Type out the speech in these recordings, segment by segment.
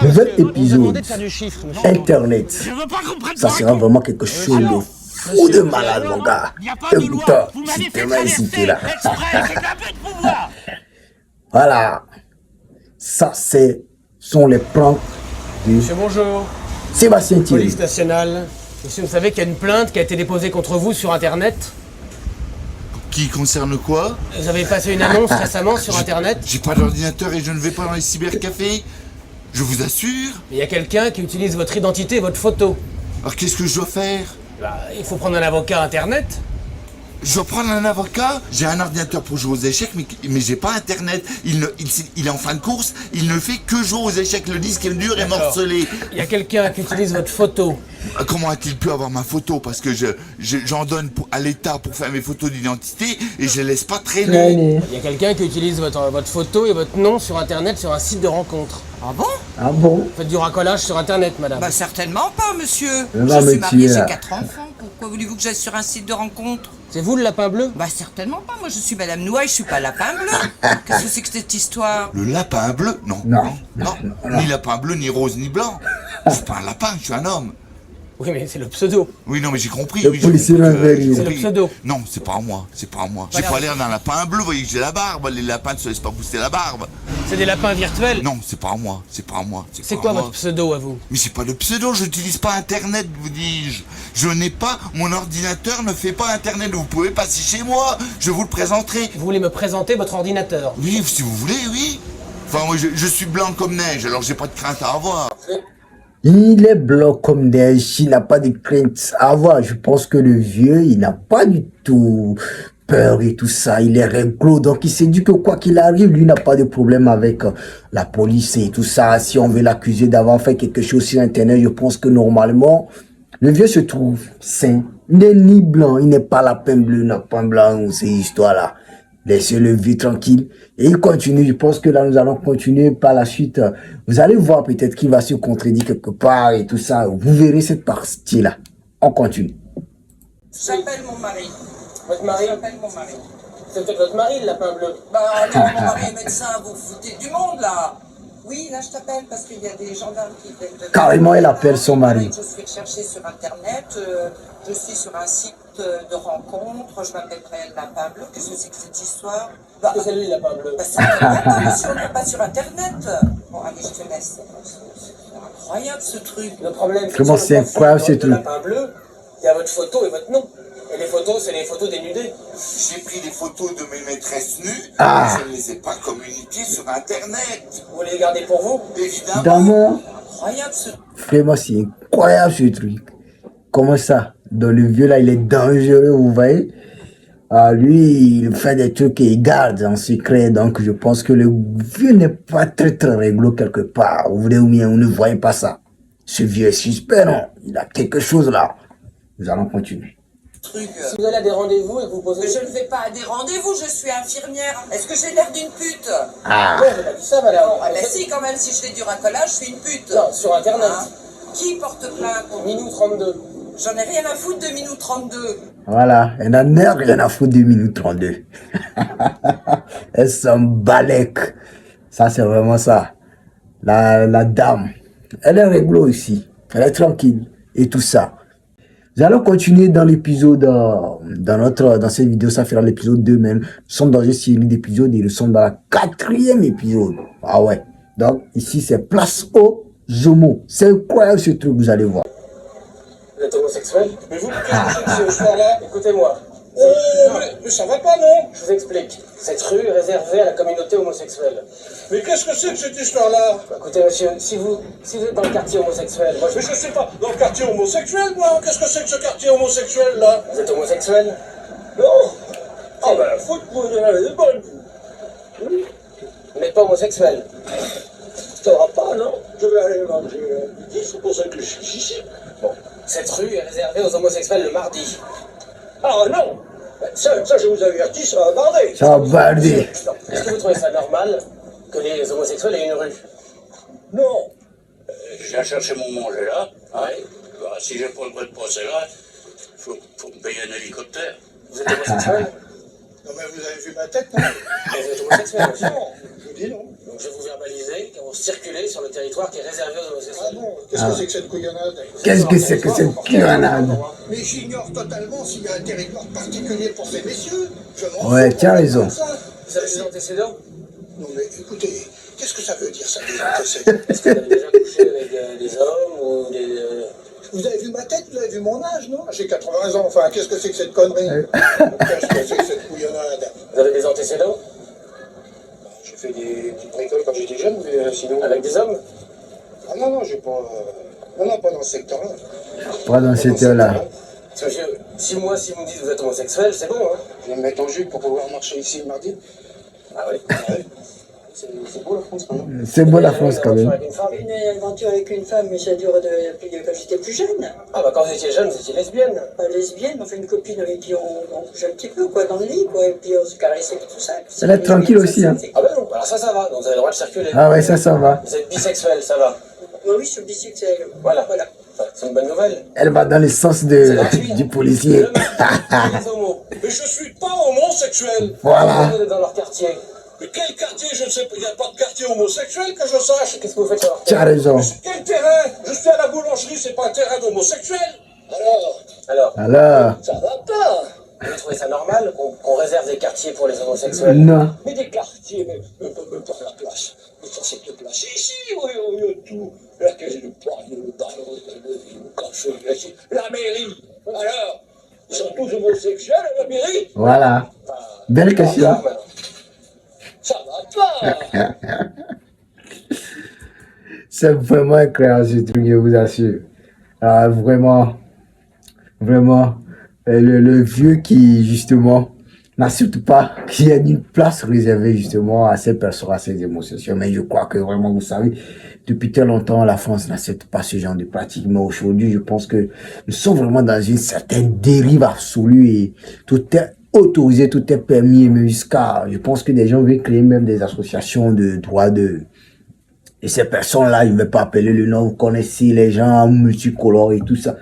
Nouvel On vous a épisode, demandé de faire du chiffre, monsieur. Internet. Je veux pas qu'on prenne Ça pour un sera con. vraiment quelque chose de fou de malade, mon gars. Il n'y a pas de loi. Écoute, Vous m'avez si fait tu m'as hésité là. exprès, c'est de l'abus de pouvoir. Voilà. Ça, sont les plans de Monsieur, bonjour. Sébastien Thierry. Police nationale. Monsieur, vous savez qu'il y a une plainte qui a été déposée contre vous sur Internet? Qui concerne quoi? Vous avez passé une annonce récemment sur Internet? J'ai pas d'ordinateur et je ne vais pas dans les cybercafés. Je vous assure. Il y a quelqu'un qui utilise votre identité et votre photo. Alors qu'est-ce que je dois faire? Il faut prendre un avocat Internet. Je dois prendre un avocat? J'ai un ordinateur pour jouer aux échecs, mais j'ai pas Internet. Il est en fin de course, il ne fait que jouer aux échecs. Le disque est dur et D'accord. morcelé. Il y a quelqu'un qui utilise votre photo. Comment a-t-il pu avoir ma photo? Parce que j'en donne à l'État pour faire mes photos d'identité et je les laisse pas traîner. Il y a quelqu'un qui utilise votre photo et votre nom sur Internet sur un site de rencontre. Ah bon? Ah bon? Vous faites du racolage sur Internet, madame. Bah certainement pas, monsieur. On va Je me suis mariée, tuer, j'ai là. 4 enfants. Pourquoi voulez-vous que j'aille sur un site de rencontre? C'est vous le lapin bleu? Bah certainement pas. Moi je suis Madame Noailles, je suis pas lapin bleu. Qu'est-ce que c'est que cette histoire? Le lapin bleu? Non. Non. Ni lapin bleu, ni rose, ni blanc. Je suis pas un lapin, je suis un homme. Oui, mais c'est le pseudo. Oui, non, mais j'ai compris. Le oui, j'ai policier compris, l'avait j'ai dit. C'est le compris. pseudo. Non, c'est pas à moi, c'est pas à moi. J'ai Pas pas l'air. l'air d'un lapin bleu, vous voyez que j'ai la barbe. Les lapins ne se laissent pas pousser la barbe. C'est des lapins virtuels. Non, c'est pas à moi, c'est pas à moi. C'est pas quoi à moi. votre pseudo à vous? Mais c'est pas de pseudo, je n'utilise pas Internet, vous dis-je. Je n'ai pas, mon ordinateur ne fait pas Internet. Vous pouvez passer chez moi, je vous le présenterai. Vous voulez me présenter votre ordinateur? Oui, si vous voulez, oui. Enfin, moi, je suis blanc comme neige, alors j'ai pas de crainte à avoir. Il est blanc comme neige, il n'a pas de crainte à avoir. Je pense que le vieux, il n'a pas du tout peur et tout ça. Il est réglo, donc il s'est dit que quoi qu'il arrive, lui n'a pas de problème avec la police et tout ça. Si on veut l'accuser d'avoir fait quelque chose sur Internet, je pense que normalement, le vieux se trouve sain. Il n'est ni blanc, il n'est pas lapin bleu, lapin blanc ou ces histoires-là. Laissez le vieux tranquille. Et il continue. Je pense que là, nous allons continuer par la suite. Vous allez voir peut-être qu'il va se contredire quelque part et tout ça. Vous verrez cette partie-là. On continue. J'appelle mon mari. Votre mari? J'appelle mon mari. C'est peut-être votre mari, le lapin bleu. Bah non, mon mari est médecin, vous foutez du monde là. Oui, là je t'appelle parce qu'il y a des gendarmes qui viennent de... Carrément, elle appelle son mari. Je suis recherchée sur Internet, je suis sur un site de rencontre, je m'appelle Préelle Lapin Bleu. Qu'est-ce que c'est que cette histoire? Bah, C'est lui, le lapin bleu. bah certainement pas, mais si on n'est pas sur Internet. Bon, allez, je te laisse. C'est incroyable ce truc. Le problème, Comment que sur c'est le profil incroyable, de ce votre truc. lapin bleu, il y a votre photo et votre nom. Et les photos, c'est les photos dénudées. J'ai pris des photos de mes maîtresses nues, Ah. mais je ne les ai pas communiquées sur Internet. Vous voulez les garder pour vous? Évidemment. D'amour, Incroyable ce vraiment, c'est incroyable ce truc. Comment ça? Dans le vieux, là, il est dangereux, vous voyez? Ah, lui, il fait des trucs qu'il garde en secret. Donc, je pense que le vieux n'est pas très, très réglo quelque part. Vous voulez ou bien, vous ne voyez pas ça. Ce vieux est suspect, non? Il a quelque chose là. Nous allons continuer. truc. Si vous allez à des rendez-vous et que vous posez... Mais je ne vais pas à des rendez-vous, je suis infirmière. Est-ce que j'ai l'air d'une pute? Ah, Non, j'ai pas dit ça, madame. Non, ah ben si, quand même, si je fais du racolage, je suis une pute. Non, sur Internet. Hein? Qui porte plainte? Minou 32. J'en ai rien à foutre de Minou 32. voilà. Elle n'en a rien à foutre de minutes 32. Elle s'en balèque. Ça, c'est vraiment ça. La dame, elle est réglo ici. Elle est tranquille. Et tout ça. Nous allons continuer dans l'épisode, dans cette vidéo, ça fera l'épisode 2 même. Nous sommes dans une série d'épisodes et nous sommes dans la 4e épisode. Ah ouais. Donc, ici, c'est place aux homos. C'est incroyable ce truc, vous allez voir. Vous êtes homosexuel? Mais vous, qu'est-ce que c'est que ce soir-là? Écoutez-moi. Oh, mais ça va pas, non? Je vous explique. Cette rue est réservée à la communauté homosexuelle. Mais qu'est-ce que c'est que cette histoire-là? Écoutez, monsieur, si vous êtes dans le quartier homosexuel, moi Mais je suis pas dans le quartier homosexuel, moi. Qu'est-ce que c'est que ce quartier homosexuel-là? vous êtes homosexuel? Non. Ah ben, foute-moi de la bonne. Vous n'êtes pas homosexuel. Ça va pas, non? Je vais aller manger midi, c'est pour ça que je suis ici. Bon, cette rue est réservée aux homosexuels le mardi. Ah non. Ça, je vous avertis, ça va barder. Ça va barder. Est-ce que vous trouvez ça normal que les homosexuels aient une rue? Non. Je viens chercher mon manger là. Ouais. Bah, si j'ai pas le droit de passer là, faut me payer un hélicoptère. Vous êtes homosexuel? Non, mais vous avez vu ma tête, non? Vous êtes homosexuel, monsieur. Non, je vous dis non. Donc je vais vous verbaliser, car pour circuler sur le territoire qui est réservé aux homosexuels. Ah bon, qu'est-ce que c'est que cette couillonnade? Qu'est-ce que c'est que cette curanade? Mais j'ignore totalement s'il y a un territoire particulier pour ces messieurs. Je m'en Ouais, fous tu as raison. complètement de ça. Vous avez des antécédents? Non mais écoutez, qu'est-ce que ça veut dire ça, des antécédents? Est-ce que vous avez déjà couché avec des hommes ou des... Vous avez vu ma tête, vous avez vu mon âge, non? J'ai 80 ans, enfin, qu'est-ce que c'est que cette connerie? Qu'est-ce que c'est que cette couillonnade? Vous avez des antécédents? J'ai fait des petites bricoles quand j'étais jeune, mais sinon... Avec des hommes? Ah non, non, j'ai pas... Non, pas dans ce secteur-là. Pas dans cette heure-là. Parce que si vous me dites que vous êtes homosexuel, c'est bon, hein? Je vais me mettre en jupe pour pouvoir marcher ici le mardi. Ah oui. C'est beau la France, quand même. C'est beau la France quand même. Avec une femme. Une aventure avec une femme, mais ça dure depuis quand j'étais plus jeune. Ah bah quand vous étiez jeune, vous étiez lesbienne. Pas lesbienne, on fait une copine avec qui on bouge un petit peu, quoi, dans le lit, quoi, et puis on se caressait et tout ça. Elle est tranquille aussi, hein. Ah bah non, alors ça va, donc vous avez le droit de circuler. Ah ouais, ça va. Vous êtes bisexuel, ça va. Oui, oui, je suis bisexuel. Voilà. Enfin, c'est une bonne nouvelle. Elle va dans le sens C'est gratuit. du policier. Le mec, les homos. Mais je suis pas homosexuel. Voilà. Vous êtes dans leur quartier. Mais quel quartier? Je ne sais pas, il n'y a pas de quartier homosexuel que je sache. Qu'est-ce que vous faites sur leur Tu as raison. Mais c'est quel terrain? Je suis à la boulangerie, c'est pas un terrain d'homosexuel. Alors, Alors, ça va pas. vous trouvez ça normal qu'on réserve des quartiers pour les homosexuels? non. Mais des quartiers, mais pas la place. Mais ça, c'est de place ici, oui, au lieu de tout. La caisse de poids, le bar, le café, la mairie. Alors, ils sont tous homosexuels à la mairie? Voilà. Belle question. Ça va pas. C'est vraiment incroyable ce truc, je vous assure. Vraiment, le vieux qui, justement, n'a surtout pas qu'il y a une place réservée, justement, à ces personnes, à ces émotions. Mais je crois que vraiment, vous savez, depuis très longtemps, la France n'accepte pas ce genre de pratique. Mais aujourd'hui, je pense que nous sommes vraiment dans une certaine dérive absolue et tout est autorisé, tout est permis, mais jusqu'à, je pense que des gens veulent créer même des associations de droits de... Et ces personnes-là, ils ne veulent pas appeler le nom, vous connaissez les gens multicolores et tout ça.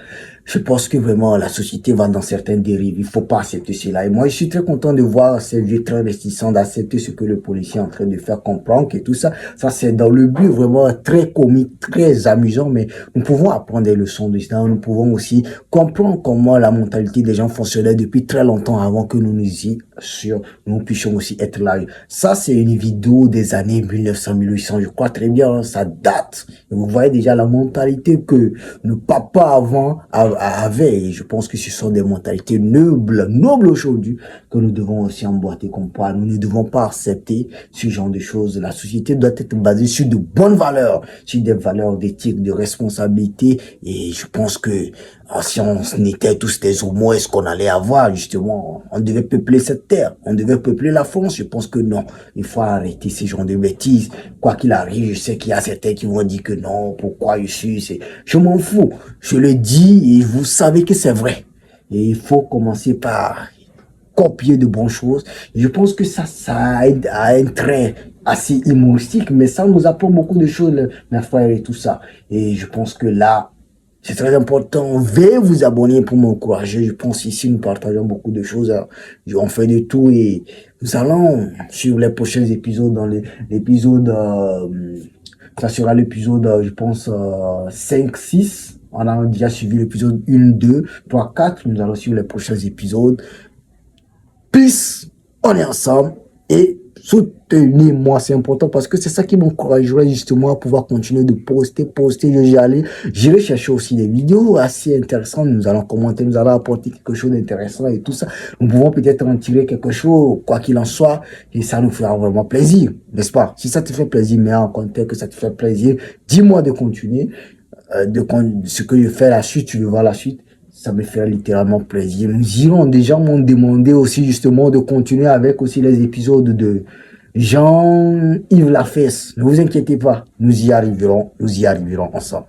Je pense que vraiment la société va dans certaines dérives. Il faut pas accepter cela. Et moi, je suis très content de voir ces vieux très réticents d'accepter ce que le policier est en train de faire comprendre et tout ça. Ça, c'est dans le but vraiment très comique, très amusant, mais nous pouvons apprendre des leçons de ça. Nous pouvons aussi comprendre comment la mentalité des gens fonctionnait depuis très longtemps avant que nous nous puissions aussi être là. Ça, c'est une vidéo des années 1900-1800. Je crois très bien, hein, ça date. Et vous voyez déjà la mentalité que nos papas avant avaient. Et je pense que ce sont des mentalités nobles aujourd'hui que nous devons aussi emboîter comme poids. Nous ne devons pas accepter ce genre de choses. La société doit être basée sur de bonnes valeurs, sur des valeurs d'éthique, de responsabilité. Et je pense que si on était tous des homos, est-ce qu'on allait avoir, justement, on devait peupler cette terre, on devait peupler la France? Je pense que non. Il faut arrêter ce genre de bêtises. Quoi qu'il arrive, je sais qu'il y a certains qui vont dire que non, pourquoi je m'en fous. Je le dis et vous savez que c'est vrai. Et il faut commencer par copier de bonnes choses. Et je pense que ça aide à un trait assez humoristique, mais ça nous apprend beaucoup de choses, mes frères et tout ça. Et je pense que là, c'est très important. Veuillez vous abonner pour m'encourager. Je pense ici, nous partageons beaucoup de choses. On fait de tout et nous allons suivre les prochains épisodes dans l'épisode, ça sera l'épisode, je pense, 5, 6. On a déjà suivi l'épisode 1, 2, 3, 4. Nous allons suivre les prochains épisodes. Peace. On est ensemble et soutenez-moi, c'est important parce que c'est ça qui m'encouragerait justement à pouvoir continuer de poster. J'irai chercher aussi des vidéos assez intéressantes. Nous allons commenter, nous allons apporter quelque chose d'intéressant et tout ça. Nous pouvons peut-être en tirer quelque chose, quoi qu'il en soit, et ça nous fera vraiment plaisir, n'est-ce pas? Si ça te fait plaisir, mais en compte que ça te fait plaisir, dis-moi de continuer, ce que je fais la suite, tu veux voir la suite. Ça me fait littéralement plaisir. Nous irons, déjà m'ont demandé aussi justement de continuer avec aussi les épisodes de Jean-Yves Lafesse. Ne vous inquiétez pas, nous y arriverons ensemble.